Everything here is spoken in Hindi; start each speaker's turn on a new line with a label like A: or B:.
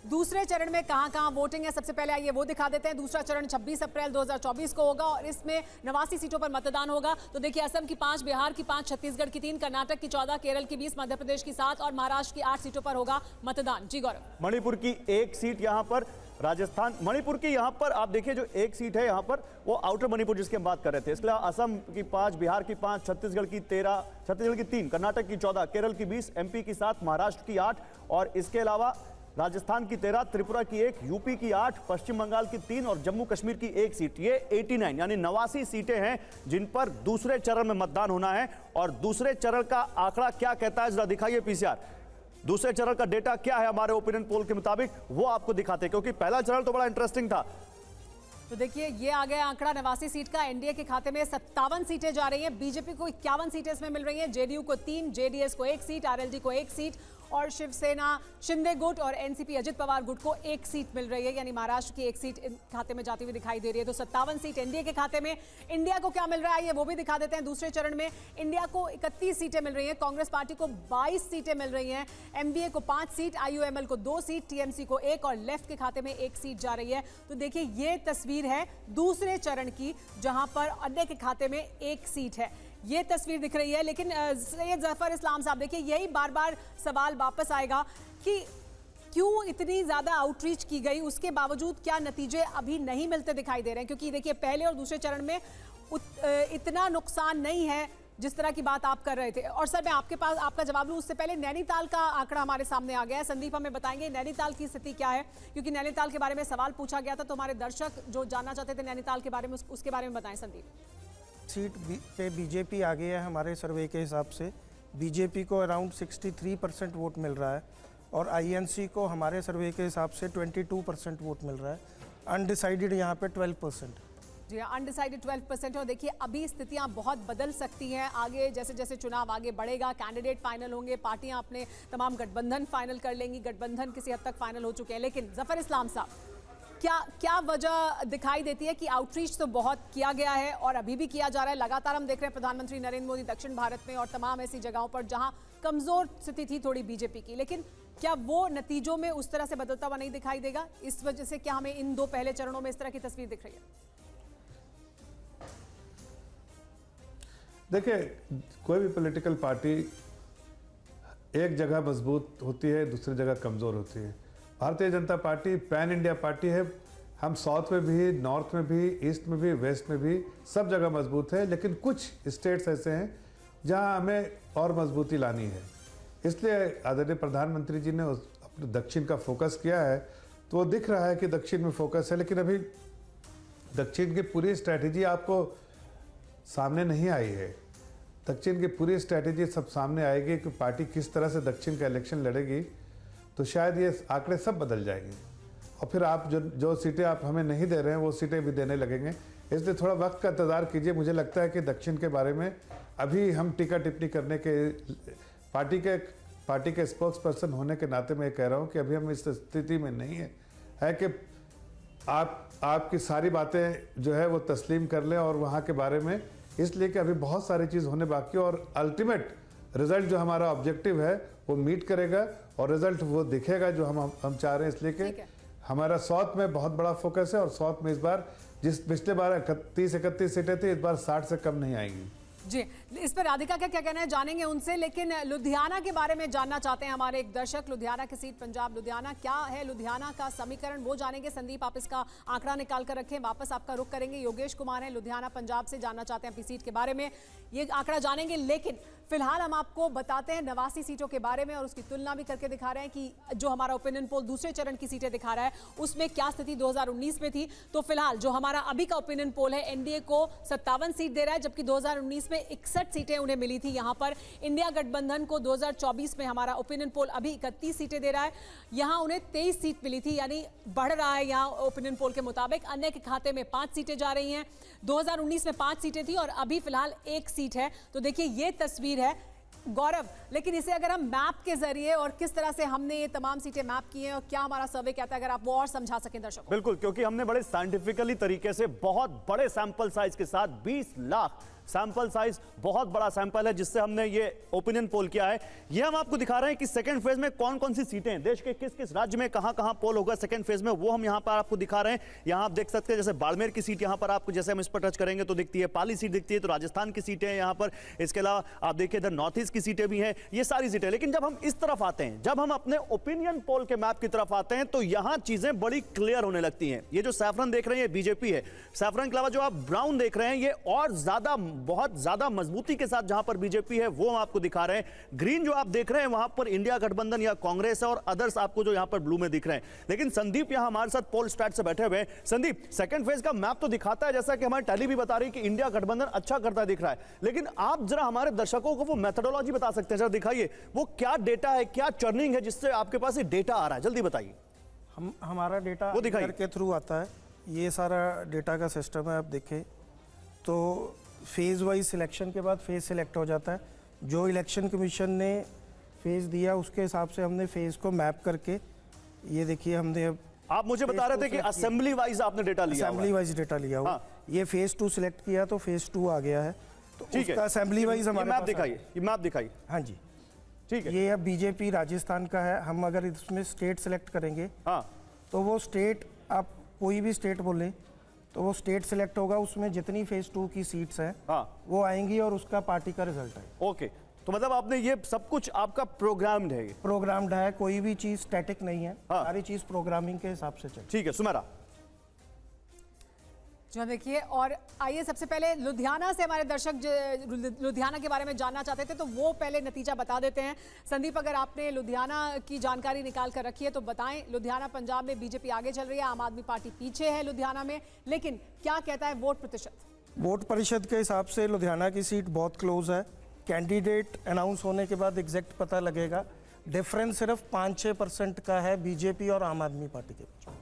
A: दूसरे चरण में कहां-कहां वोटिंग है, सबसे पहले आइए वो दिखा देते हैं। दूसरा चरण 26 अप्रैल 2024 को होगा और इसमें 89 सीटों पर मतदान होगा। तो देखिए, असम की 5, बिहार की 5, छत्तीसगढ़ की 3, कर्नाटक की 14, केरल की 20, मध्य प्रदेश की 7 और महाराष्ट्र की 8 सीटों पर होगा मतदान। जी गौरव।
B: मणिपुर की 1 सीट यहां पर, राजस्थान, मणिपुर की यहां पर आप देखिए जो 1 सीट है यहां पर वो आउटर मणिपुर जिसकी हम बात कर रहे थे। इसके अलावा असम की 5, बिहार की 5, छत्तीसगढ़ की 13, छत्तीसगढ़ की 3, कर्नाटक की 14, केरल की 20, एमपी की 7, महाराष्ट्र की 8 और इसके अलावा राजस्थान की 13, त्रिपुरा की 1, यूपी की 8, पश्चिम बंगाल की 3 और जम्मू कश्मीर की 1 सीट। ये 89 यानी 89 सीटें हैं जिन पर दूसरे चरण में मतदान होना है। और दूसरे चरण का आंकड़ा क्या कहता है, जरा दिखाइए पीसीआर। दूसरे चरण का डेटा क्या है हमारे ओपिनियन पोल के मुताबिक, वो आपको दिखाते हैं, क्योंकि पहला चरण तो बड़ा इंटरेस्टिंग था।
A: तो देखिए, ये आ गया आंकड़ा 89 सीट का। एनडीए के खाते में 57 सीटें जा रही हैं। बीजेपी को 51 सीटें इसमें मिल रही हैं, जेडीयू को 3, जेडीएस को 1 सीट, आरएलडी को 1 सीट और शिवसेना शिंदे गुट और एनसीपी अजित पवार गुट को 1 सीट मिल रही है, यानी महाराष्ट्र की 1 सीट खाते में जाती हुई दिखाई दे रही है। तो 57 सीट एनडीए के खाते में। इंडिया को क्या मिल रहा है ये वो भी दिखा देते हैं। दूसरे चरण में इंडिया को 31 सीटें मिल रही हैं, कांग्रेस पार्टी को 22 सीटें मिल रही हैं, एमडीए को 5 सीट, आईयूएमएल को 2 सीट, टीएमसी को 1 और लेफ्ट के खाते में 1 सीट जा रही है। तो देखिए, ये तस्वीर है दूसरे चरण की, जहां पर अन्य के खाते में 1 सीट है। ये तस्वीर दिख रही है। लेकिन सैयद जफर इस्लाम साहब, देखिए यही बार बार सवाल वापस आएगा कि क्यों इतनी ज्यादा आउटरीच की गई, उसके बावजूद क्या नतीजे अभी नहीं मिलते दिखाई दे रहे हैं। क्योंकि देखिए, पहले और दूसरे चरण में इतना नुकसान नहीं है जिस तरह की बात आप कर रहे थे। और सर, मैं आपके पास आपका जवाब लूं उससे पहले नैनीताल का आंकड़ा हमारे सामने आ गया है। संदीप हमें बताएंगे नैनीताल की स्थिति क्या है, क्योंकि नैनीताल के बारे में सवाल पूछा गया था, तो हमारे दर्शक जो जानना चाहते थे नैनीताल के बारे में, उसके बारे में बताएं संदीप।
C: सीट पे बीजेपी आगे है। हमारे सर्वे के हिसाब से बीजेपी को अराउंड 63% वोट मिल रहा है और आईएनसी को हमारे सर्वे के हिसाब से 22% वोट मिल रहा है। अनडिसाइडेड यहाँ पे 12%।
A: जी हाँ, अनडिसाइडेड 12% है। और देखिए, अभी स्थितियां बहुत बदल सकती हैं आगे, जैसे जैसे चुनाव आगे बढ़ेगा, कैंडिडेट फाइनल होंगे, पार्टियां अपने तमाम गठबंधन फाइनल कर लेंगी, गठबंधन किसी हद तक फाइनल हो चुके हैं। लेकिन जफर इस्लाम साहब, क्या वजह दिखाई देती है कि आउटरीच तो बहुत किया गया है और अभी भी किया जा रहा है। लगातार हम देख रहे हैं प्रधानमंत्री नरेंद्र मोदी दक्षिण भारत में और तमाम ऐसी जगहों पर जहां कमजोर स्थिति थी थोड़ी बीजेपी की, लेकिन क्या वो नतीजों में उस तरह से बदलता हुआ नहीं दिखाई देगा? इस वजह से क्या हमें इन 2 पहले चरणों में इस तरह की तस्वीर दिख रही है?
D: देखिए, कोई भी पॉलिटिकल पार्टी एक जगह मजबूत होती है, दूसरी जगह कमज़ोर होती है। Bharatiya Janata party pan India party है। हम साउथ में भी, नॉर्थ में भी, ईस्ट में भी, वेस्ट में भी सब जगह मजबूत है। लेकिन कुछ स्टेट्स ऐसे हैं जहां हमें और मजबूती लानी है। इसलिए आदरणीय प्रधानमंत्री जी ने अपने दक्षिण का फोकस किया है। तो वो दिख रहा है कि दक्षिण में फोकस है, लेकिन अभी दक्षिण की पूरी स्ट्रैटेजी आपको सामने नहीं आई है। दक्षिण की पूरी स्ट्रैटेजी सब सामने आएगी कि पार्टी किस तरह से दक्षिण का इलेक्शन लड़ेगी, तो शायद ये आंकड़े सब बदल जाएंगे और फिर आप जो सीटें आप हमें नहीं दे रहे हैं वो सीटें भी देने लगेंगे। इसलिए थोड़ा वक्त का इंतज़ार कीजिए। मुझे लगता है कि दक्षिण के बारे में अभी हम टीका टिप्पणी करने के पार्टी के स्पोक्स पर्सन होने के नाते मैं कह रहा हूँ कि अभी हम इस स्थिति में नहीं है कि आपकी सारी बातें जो है वो तस्लीम कर लें और वहाँ के बारे में, इसलिए कि अभी बहुत सारी चीज़ होने बाकी है और अल्टीमेट रिजल्ट जो हमारा ऑब्जेक्टिव है वो मीट करेगा और रिजल्ट वो दिखेगा जो हम चाह रहे हैं। इसलिए कि हमारा साउथ में बहुत बड़ा फोकस है और साउथ में इस बार जिस पिछले बार 31 सीटें थी, इस बार 60 से कम नहीं आएंगी।
A: जी, इस पर राधिका का क्या कहना है जानेंगे उनसे। लेकिन लुधियाना के बारे में जानना चाहते हैं हमारे एक दर्शक। लुधियाना की सीट पंजाब लुधियाना, क्या है लुधियाना का समीकरण, वो जानेंगे। संदीप, आप इसका आंकड़ा निकाल कर रखें, वापस आपका रुख करेंगे। योगेश कुमार है लुधियाना पंजाब से, जानना चाहते हैं अपनी सीट के बारे में, ये आंकड़ा जानेंगे। लेकिन फिलहाल हम आपको बताते हैं 89 सीटों के बारे में और उसकी तुलना भी करके दिखा रहे हैं कि जो हमारा ओपिनियन पोल दूसरे चरण की सीटें दिखा रहा है उसमें क्या स्थिति 2019 में थी। तो फिलहाल जो हमारा अभी का ओपिनियन पोल है, एनडीए को 57 सीट दे रहा है, जबकि 2019 में 61 सीटें उन्हें मिली थी। यहां पर इंडिया गठबंधन को 2024 में हमारा ओपिनियन पोल अभी 31 सीटें दे रहा है, यहां उन्हें 23 सीट मिली थी, यानी बढ़ रहा है यहां ओपिनियन पोल के मुताबिक। अन्य के खाते में 5 सीटें जा रही हैं। 2019 में 5 सीटें थी और अभी फिलहाल 1 सीट है। तो देखिए, ये तस्वीर है गौरव। लेकिन इसे अगर हम मैप के जरिए और किस तरह से हमने ये तमाम सीटें मैप की हैं और क्या हमारा सर्वे कहता है, अगर आप वो और समझा सकें दर्शकों।
B: बिल्कुल, क्योंकि हमने बड़े साइंटिफिकली तरीके से बहुत बड़े सैंपल साइज के साथ 20 लाख सैंपल साइज बहुत बड़ा सैंपल है जिससे हमने ये ओपिनियन पोल किया है। ये हम आपको दिखा रहे हैं कि सेकंड फेज में कौन कौन सी सीटें हैं, देश के किस किस राज्य में कहां कहां पोल होगा सेकंड फेज में, वो हम यहां पर आपको दिखा रहे हैं। यहां आप देख सकते हैं जैसे बाड़मेर की सीट यहां पर आपको, जैसे हम इस पर टच करेंगे तो दिखती है, पाली सीट दिखती है, तो राजस्थान की सीटें हैं यहां पर। इसके अलावा आप देखिए इधर नॉर्थ ईस्ट की सीटें भी हैं, ये सारी सीटें। लेकिन जब हम इस तरफ आते हैं, जब हम अपने ओपिनियन पोल के मैप की तरफ आते हैं, तो यहां चीजें बड़ी क्लियर होने लगती हैं। ये जो सैफरन देख रहे हैं ये बीजेपी है, सैफरन के अलावा जो आप ब्राउन देख रहे हैं ये और ज्यादा, बहुत ज्यादा मजबूती के साथ जहां पर बीजेपी है वो हम आपको दिखा रहे हैं। ग्रीन जो आप देख रहे हैं वहां पर इंडिया गठबंधन या कांग्रेस है, और अदर्स आपको जो यहां पर ब्लू में दिख रहे हैं। लेकिन संदीप यहां हमारे साथ पोल स्टैट से बैठे हुए हैं। संदीप, सेकंड फेज का मैप तो दिखाता है, जैसा कि हमारी टैली भी बता रही है कि इंडिया गठबंधन अच्छा करता दिख रहा है, लेकिन आप जरा हमारे दर्शकों को वो मेथोडोलॉजी बता सकते हैं, जरा दिखाइए वो क्या डेटा है, क्या चर्निंग है जिससे आपके पास ये डेटा आ रहा है, जल्दी बताइए।
C: हमारा डेटा
B: वो दिखाइए।
C: के थ्रू आता है, ये सारा डेटा का सिस्टम है। आप देखें तो फेज़ वाइज सिलेक्शन के बाद फेज़ सिलेक्ट हो जाता है। जो इलेक्शन कमीशन ने फेज़ दिया उसके हिसाब से हमने फेज़ को मैप करके, ये देखिए हमने अब
B: आप मुझे बता रहे थे कि असेंबली वाइज आपने डेटा लिया,
C: असेंबली वाइज डेटा लिया हुआ।
B: हाँ।
C: ये फेज़ 2 सिलेक्ट किया तो फेज़ 2 आ गया है, तो
B: ठीक है।
C: उसका असेंबली वाइज हमारे
B: मैप
C: पास
B: दिखाइए, ये मैप दिखाइए।
C: हाँ जी,
B: ठीक है,
C: ये अब बीजेपी राजस्थान का है। हम अगर इसमें स्टेट सेलेक्ट करेंगे
B: हाँ
C: तो वो स्टेट, आप कोई भी स्टेट बोले तो वो स्टेट सेलेक्ट होगा, उसमें जितनी फेज़ 2 की सीट्स हैं
B: हाँ
C: वो आएंगी और उसका पार्टी का रिजल्ट है।
B: ओके, तो मतलब आपने ये सब कुछ आपका प्रोग्राम्ड है ये?
C: प्रोग्राम्ड है, कोई भी चीज़ स्टैटिक नहीं है,
B: हाँ।
C: सारी चीज़ प्रोग्रामिंग के हिसाब से चलती
B: ठीक है सुमेरा।
A: जो देखिए, और आइए सबसे पहले लुधियाना से हमारे दर्शक लुधियाना के बारे में जानना चाहते थे, तो वो पहले नतीजा बता देते हैं। संदीप, अगर आपने लुधियाना की जानकारी निकाल कर रखी है तो बताएं। लुधियाना पंजाब में बीजेपी आगे चल रही है, आम आदमी पार्टी पीछे है लुधियाना में, लेकिन क्या कहता है वोट प्रतिशत?
C: वोट प्रतिशत के हिसाब से लुधियाना की सीट बहुत क्लोज है। कैंडिडेट अनाउंस होने के बाद एग्जैक्ट पता लगेगा। डिफरेंस सिर्फ 5-6% का है बीजेपी और आम आदमी पार्टी के बीच।